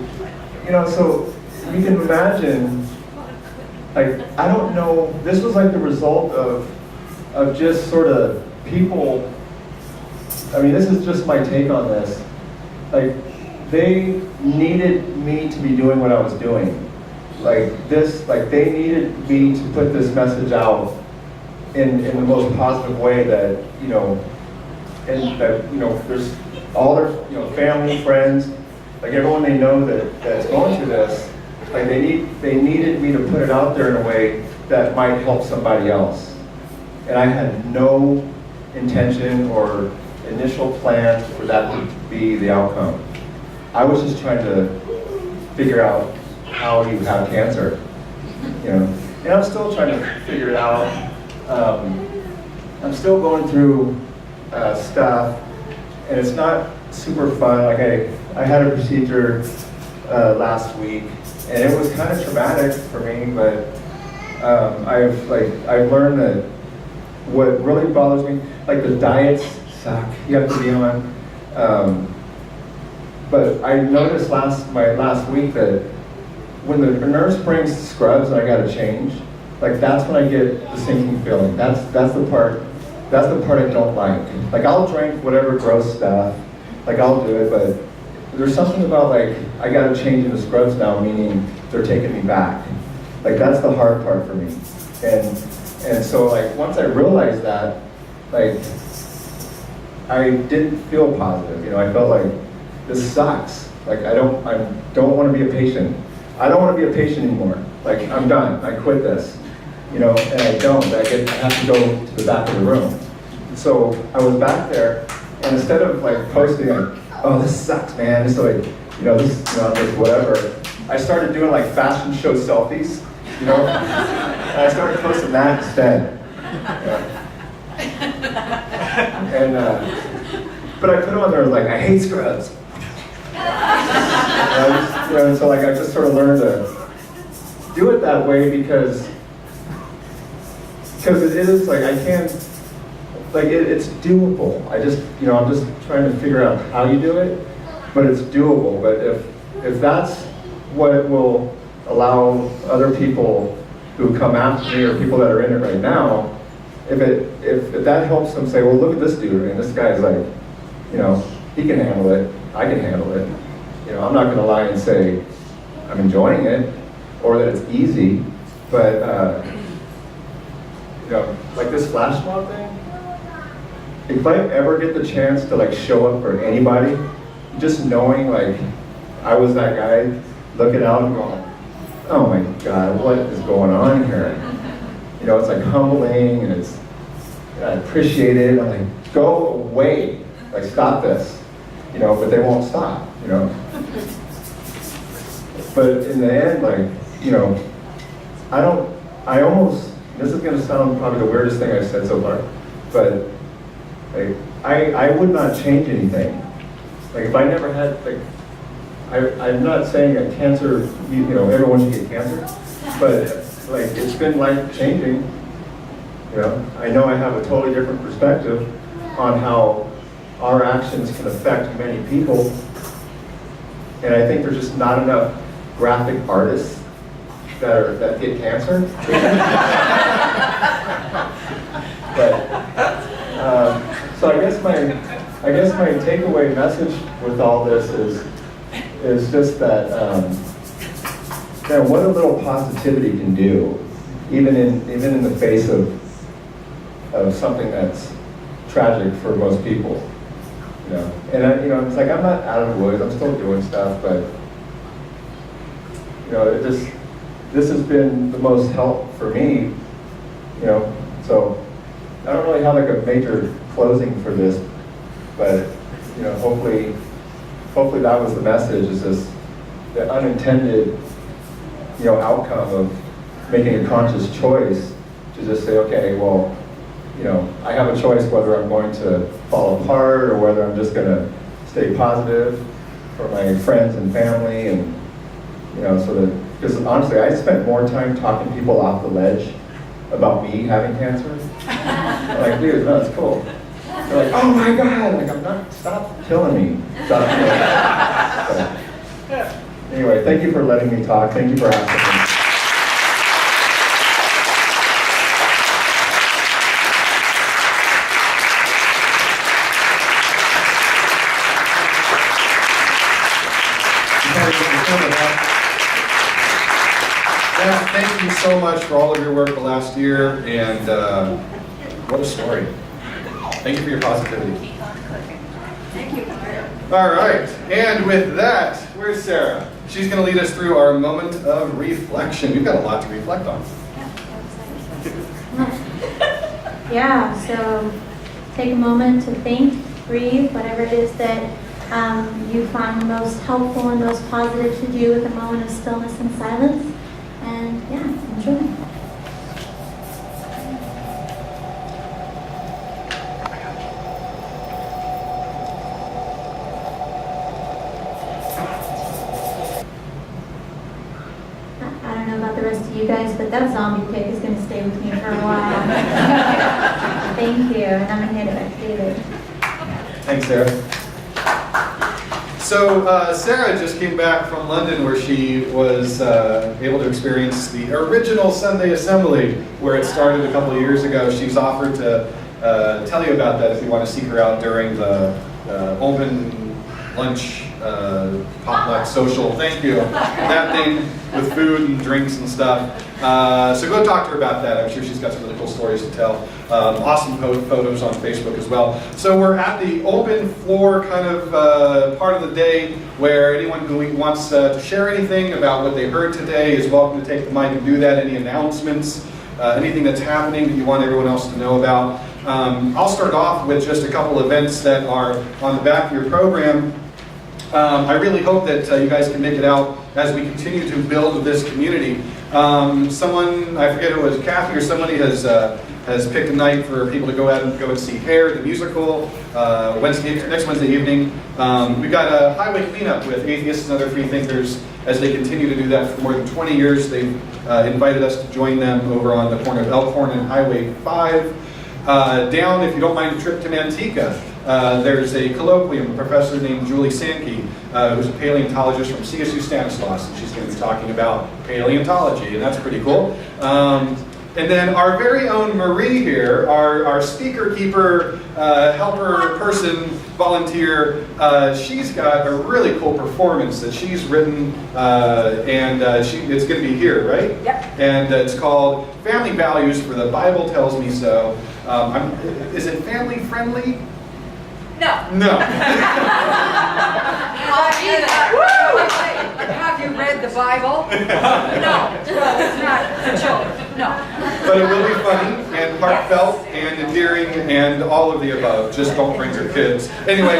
You know, so you can imagine, like, I don't know, this was like the result of just sort of people, I mean, this is just my take on this. Like, they needed me to be doing what I was doing. Like they needed me to put this message out in the most positive way that, you know, and that, you know, there's all their, you know, family, friends, like everyone they know that's going through this, like they needed me to put it out there in a way that might help somebody else. And I had no intention or initial plan for that to be the outcome. I was just trying to figure out how you have cancer, you know. And I'm still trying to figure it out. I'm still going through stuff, and it's not super fun. Like I had a procedure last week, and it was kind of traumatic for me. But I've learned that what really bothers me, like the diets suck. You have to be on. But I noticed last week that when the nurse brings scrubs and I gotta change, like that's when I get the sinking feeling. That's the part I don't like. Like I'll drink whatever gross stuff, like I'll do it, but there's something about like I gotta change into scrubs now, meaning they're taking me back. Like that's the hard part for me. And so like once I realized that, like I didn't feel positive. You know, I felt like this sucks. Like I don't want to be a patient. I don't want to be a patient anymore. Like I'm done. I quit this. You know, and I don't. I have to go to the back of the room. So I was back there, and instead of like posting like, oh this sucks, man, just like, you know, this, you know, this whatever, I started doing like fashion show selfies. You know, and I started posting that instead. Yeah. And but I put on there like I hate scrubs. And so like I just sort of learned to do it that way because it is like I can't, like it's doable. I'm just trying to figure out how you do it, but it's doable. But if that's what will allow other people who come after me or people that are in it right now, if that helps them say, well, look at this dude, and this guy's like, you know, he can handle it, I can handle it. You know, I'm not going to lie and say I'm enjoying it or that it's easy, but you know, like this flash mob thing, if I ever get the chance to like show up for anybody, just knowing like I was that guy looking out and going, oh my God, what is going on here? You know, it's like humbling and I appreciate it. I'm like, go away, like stop this. You know, but they won't stop, you know. But in the end, like, you know, this is gonna sound probably the weirdest thing I've said so far, but like, I would not change anything. Like if I never had, like, I'm not saying that cancer, everyone should get cancer, but like it's been life-changing. I know I have a totally different perspective on how our actions can affect many people, and I think there's just not enough graphic artists that get cancer. But so I guess my takeaway message with all this is just that what a little positivity can do, even in the face of something that's tragic for most people. And it's like I'm not out of the woods. I'm still doing stuff, but this has been the most help for me. So I don't really have like a major closing for this, but hopefully that was the message. Is this the unintended outcome of making a conscious choice to just say, okay, well, I have a choice whether I'm going to fall apart or whether I'm just going to stay positive for my friends and family, and so that, because honestly, I spent more time talking people off the ledge about me having cancer. I'm like, dude, no, it's cool. They're like, oh my God, like I'm not, stop killing me. Stop killing me. So, anyway, thank you for letting me talk. Thank you for asking me. Yeah, thank you so much for all of your work the last year, and what a story. Thank you for your positivity. Thank you. All right, and with that, where's Sarah? She's going to lead us through our moment of reflection. We've got a lot to reflect on. Yeah, so take a moment to think, breathe, whatever it is that you find most helpful and most positive to do with a moment of stillness and silence. And yeah, enjoy. I don't know about the rest of you guys, but that zombie pic is going to stay with me for a while. Thank you, and I'm going to hand it back to David. Thanks, Sarah. So Sarah just came back from London, where she was able to experience the original Sunday Assembly, where it started a couple of years ago. She's offered to tell you about that if you want to seek her out during the open lunch potluck social. Thank you. That thing with food and drinks and stuff. So go talk to her about that. I'm sure she's got some really cool stories to tell. Awesome photos on Facebook as well. So we're at the open floor kind of part of the day where anyone who wants to share anything about what they heard today is welcome to take the mic and do that. Any announcements, anything that's happening that you want everyone else to know about. I'll start off with just a couple events that are on the back of your program. I really hope that you guys can make it out as we continue to build this community. Someone, I forget who it was, Kathy or somebody has picked a night for people to go out and go and see Hair, the musical, next Wednesday evening. We've got a highway cleanup with atheists and other free thinkers as they continue to do that for more than 20 years. They've invited us to join them over on the corner of Elkhorn and Highway 5. Down, if you don't mind a trip to Manteca, there's a colloquium, a professor named Julie Sankey, who's a paleontologist from CSU Stanislaus, and she's going to be talking about paleontology, and that's pretty cool. And then our very own Marie here, our speaker keeper, helper person, volunteer, she's got a really cool performance that she's written, and it's going to be here, right? Yep. And it's called Family Values for the Bible Tells Me So. Is it family friendly? No. No. Have you read the Bible? No. It's not for children. No. But it will be funny and heartfelt and endearing and all of the above. Just don't bring your kids. Anyway,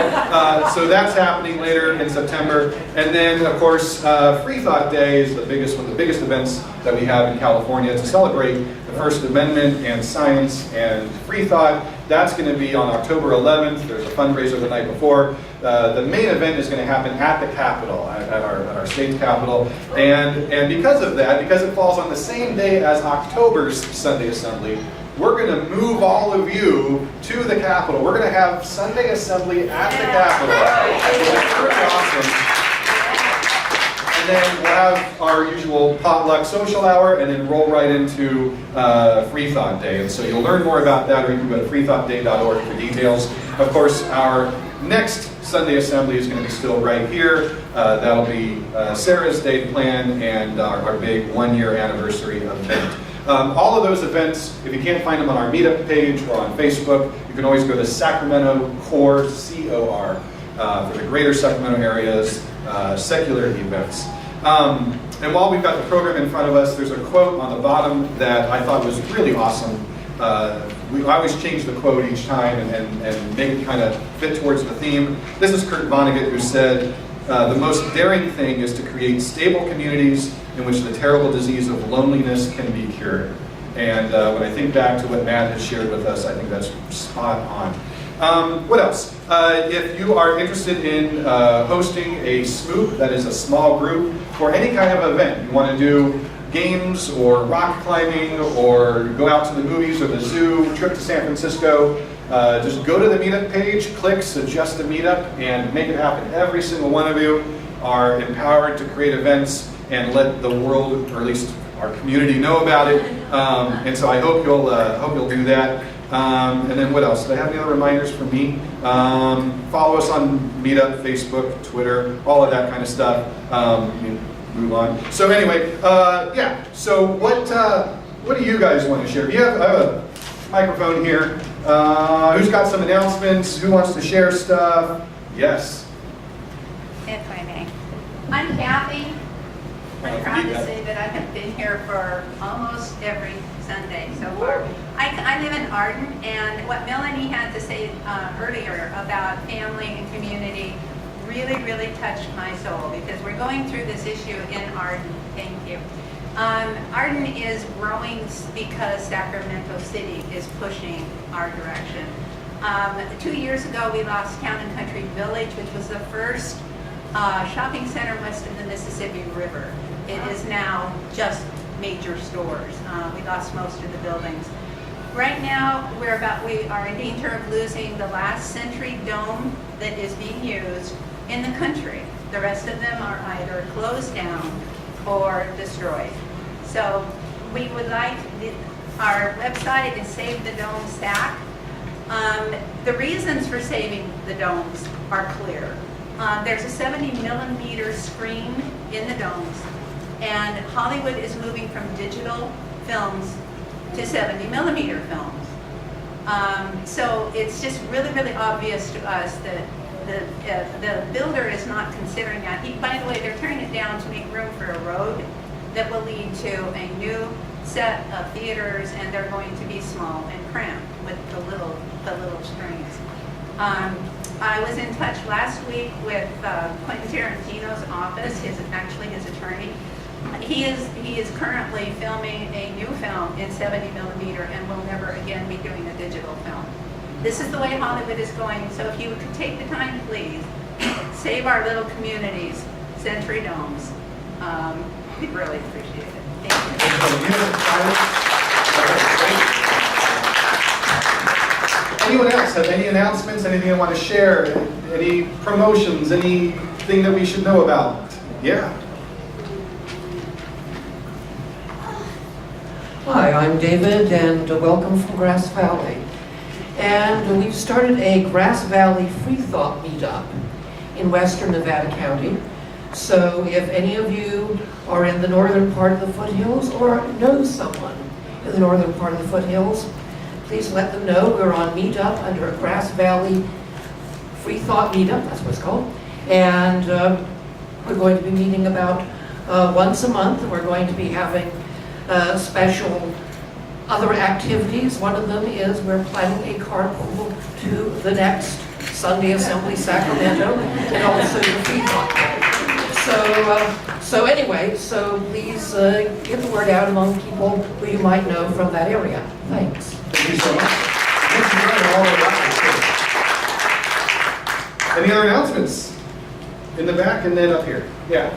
so that's happening later in September. And then, of course, Free Thought Day is one of the biggest events that we have in California to celebrate the First Amendment and science and free thought. That's going to be on October 11th. There's a fundraiser the night before. The main event is going to happen at the Capitol, at our state's Capitol. And because of that, because it falls on the same day as October's Sunday Assembly, we're going to move all of you to the Capitol. We're going to have Sunday Assembly at the Capitol. It's pretty awesome. And then we'll have our usual potluck social hour and then roll right into Free Thought Day. And so you'll learn more about that, or you can go to freethoughtday.org for details. Of course, our next Sunday Assembly is going to be still right here. That'll be Sarah's Day Plan and our big one-year anniversary event. All of those events, if you can't find them on our meetup page or on Facebook, you can always go to Sacramento Core, C-O-R, for the greater Sacramento area's secular events. And while we've got the program in front of us, there's a quote on the bottom that I thought was really awesome. We always change the quote each time and make it kind of fit towards the theme. This is Kurt Vonnegut, who said, the most daring thing is to create stable communities in which the terrible disease of loneliness can be cured. And when I think back to what Matt has shared with us, I think that's spot on. What else? If you are interested in hosting a SMOOP, that is a small group, for any kind of event, you want to do games or rock climbing or go out to the movies or the zoo, trip to San Francisco, just go to the meetup page, click suggest a meetup, and make it happen. Every single one of you are empowered to create events and let the world, or at least our community, know about it. And so I hope you'll do that. And then what else? Do I have any other reminders for me? Follow us on Meetup, Facebook, Twitter, all of that kind of stuff. Move on. So anyway, yeah. So what do you guys want to share? I have a microphone here. Who's got some announcements? Who wants to share stuff? Yes. If I may. I'm Kathy. I'm proud to say that I have been here for almost every Sunday so far. I live in Arden, and what Melanie had to say earlier about family and community really, really touched my soul, because we're going through this issue in Arden. Thank you. Arden is growing because Sacramento City is pushing our direction. 2 years ago, we lost Town and Country Village, which was the first shopping center west of the Mississippi River. It is now just major stores. We lost most of the buildings. Right now, we are in danger of losing the last Century Dome that is being used in the country. The rest of them are either closed down or destroyed. So we would like, our website is Save the Dome SAC. The reasons for saving the domes are clear. There's a 70mm screen in the domes, and Hollywood is moving from digital films to 70mm films. So it's just really, really obvious to us that the builder is not considering that. By the way, they're tearing it down to make room for a road that will lead to a new set of theaters, and they're going to be small and cramped with the little screens. I was in touch last week with Quentin Tarantino's office, his attorney. He is currently filming a new film in 70mm and will never again be doing a digital film. This is the way Hollywood is going, so if you could take the time, please, save our little communities, Century Domes. We'd really appreciate it. Thank you. Anyone else have any announcements, anything they want to share, any promotions, anything that we should know about? Yeah. Hi, I'm David, and welcome from Grass Valley. And we've started a Grass Valley Free Thought Meetup in western Nevada County. So if any of you are in the northern part of the foothills or know someone in the northern part of the foothills, please let them know. We're on Meetup under a Grass Valley Free Thought Meetup, that's what it's called. And we're going to be meeting about once a month. We're going to be having special other activities. One of them is we're planning a carpool to the next Sunday Assembly Sacramento, and also the Free Thought Day. So anyway, so please get the word out among people who you might know from that area. Thanks. Thank you so much. Thank you for all of that. Any other announcements? In the back and then up here. Yeah.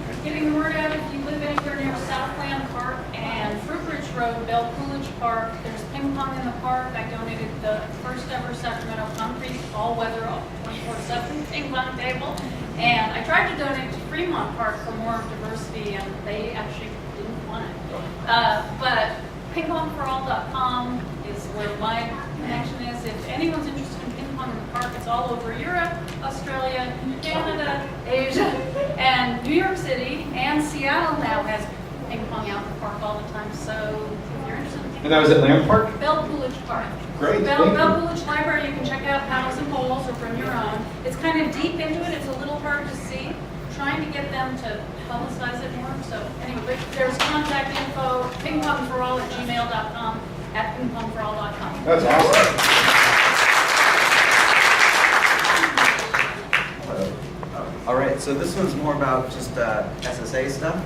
Just getting the word out, if you live anywhere near Southland Park and Fruitbridge Road, Bell Coolidge Park, there's ping pong in the park. I donated the first ever Sacramento concrete all-weather 24/7 ping pong table. And I tried to donate to Fremont Park for more diversity, and they actually didn't want it. But pingpongforall.com is where my connection is. If anyone's interested in ping pong in the park, it's all over Europe, Australia, Canada, Asia, and New York City, and Seattle now has ping pong out in the park all the time. So if you're interested in ping And that was at Lamb Park? Bell Coolidge Park. Great, Bell thank you. Coolidge Library, you can check out paddles and bowls or bring your own. It's kind of deep into it, it's a little hard to see. Trying to get them to publicize it more. So anyway, but there's contact info, pingpongforall@gmail.com, at pingpongforall.com. That's awesome. All right, so this one's more about just SSA stuff.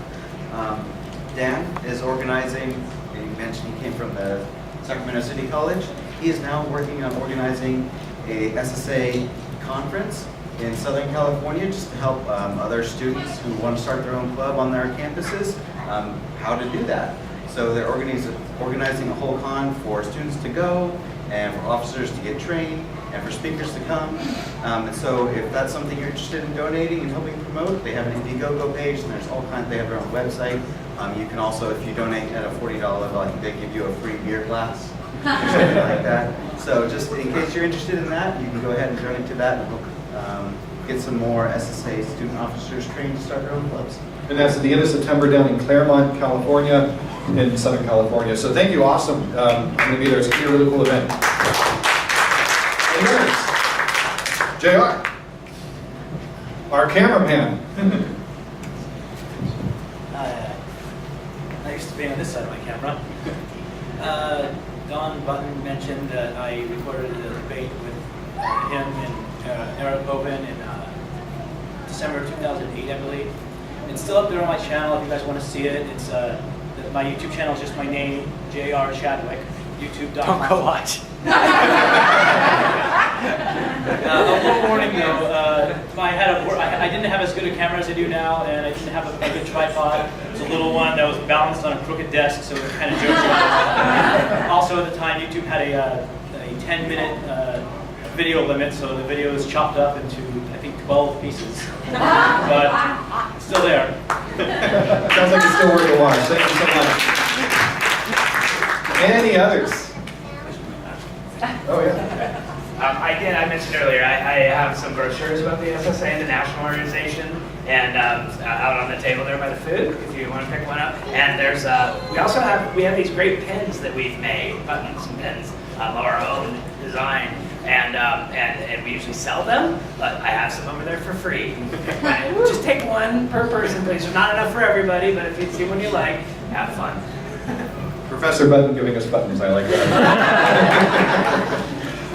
Dan is organizing, you mentioned he came from the Sacramento City College. He is now working on organizing a SSA conference in Southern California just to help other students who want to start their own club on their campuses, how to do that. So they're organizing a whole con for students to go and for officers to get trained and for speakers to come. And so if that's something you're interested in donating and helping promote, they have an Indiegogo page and there's all kinds, they have their own website. You can also, if you donate at a $40 level, I think they give you a free beer glass or something like that. So just in case you're interested in that, you can go ahead and donate to that and we'll get some more SSA student officers trained to start their own clubs. And that's at the end of September down in Claremont, California, in Southern California. So thank you, awesome. I'm going to be there. It's going to be a really cool event. Any others? JR, our cameraman. I used to be on this side of my camera. Don Button mentioned that I recorded a debate with him and Eric Hovind in December 2008, I believe. It's still up there on my channel if you guys want to see it. It's my YouTube channel is just my name, J.R. Chadwick, youtube.com. Don't go watch. A little warning though, I didn't have as good a camera as I do now, and I didn't have a good tripod. It was a little one that was balanced on a crooked desk, so it kind of jokes around. Also at the time, YouTube had a 10-minute video limit, so the video was chopped up into, I think, 12 pieces. But it's still there. Sounds like it's still worth a watch. Thank you so much. Any others? Oh, yeah. I mentioned earlier, I have some brochures about the SSA and the national organization, and out on the table there by the food, if you want to pick one up. And there's we have these great pins that we've made, buttons and pins of our own design, and we usually sell them, but I have some over there for free. Just take one per person, please. There's not enough for everybody, but if you see one you like, have fun. Professor Button giving us buttons, I like that.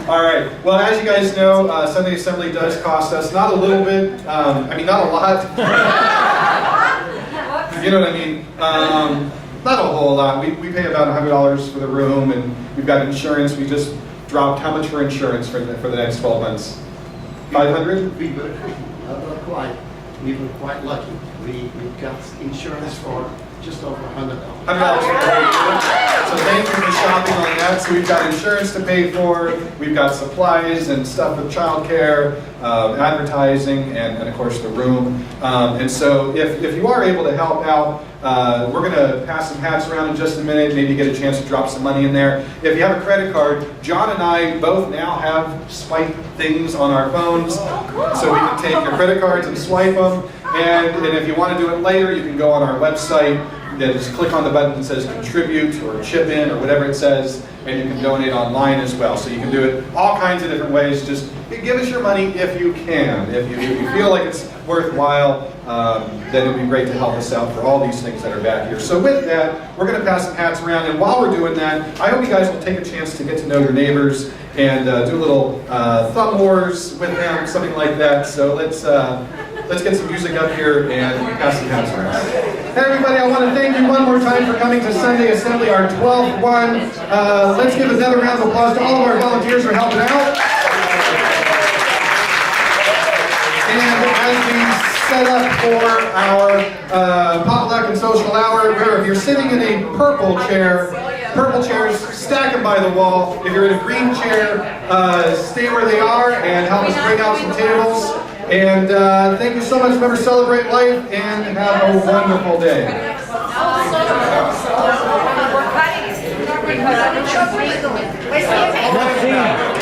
All right, well, as you guys know, Sunday Assembly does cost us not a little bit, not a lot. You know what I mean? Not a whole lot. We pay about $100 for the room, and we've got insurance. We just dropped how much for insurance for the next 12 months? 500? We were quite lucky. We got insurance for just over $100. $100 for the whole year. So thank you for shopping on that. So we've got insurance to pay for, we've got supplies and stuff with childcare, advertising, and of course the room. And so if you are able to help out, we're going to pass some hats around in just a minute, maybe get a chance to drop some money in there. If you have a credit card, John and I both now have swipe things on our phones. So we can take your credit cards and swipe them. And if you want to do it later, you can go on our website. Just click on the button that says contribute or chip in or whatever it says, and you can donate online as well. So you can do it all kinds of different ways. Just give us your money if you can. If you feel like it's worthwhile, then it would be great to help us out for all these things that are back here. So with that, we're going to pass some hats around. And while we're doing that, I hope you guys will take a chance to get to know your neighbors and do a little thumb wars with them, something like that. So let's let's get some music up here and pass the hats around. Hey everybody, I want to thank you one more time for coming to Sunday Assembly, our 12th one. Let's give another round of applause to all of our volunteers for helping out. And as we set up for our potluck and social hour, remember, if you're sitting in a purple chairs, stack them by the wall. If you're in a green chair, stay where they are and help us bring out some tables. And thank you so much. Remember, celebrate life and have a wonderful day. We're cutting it.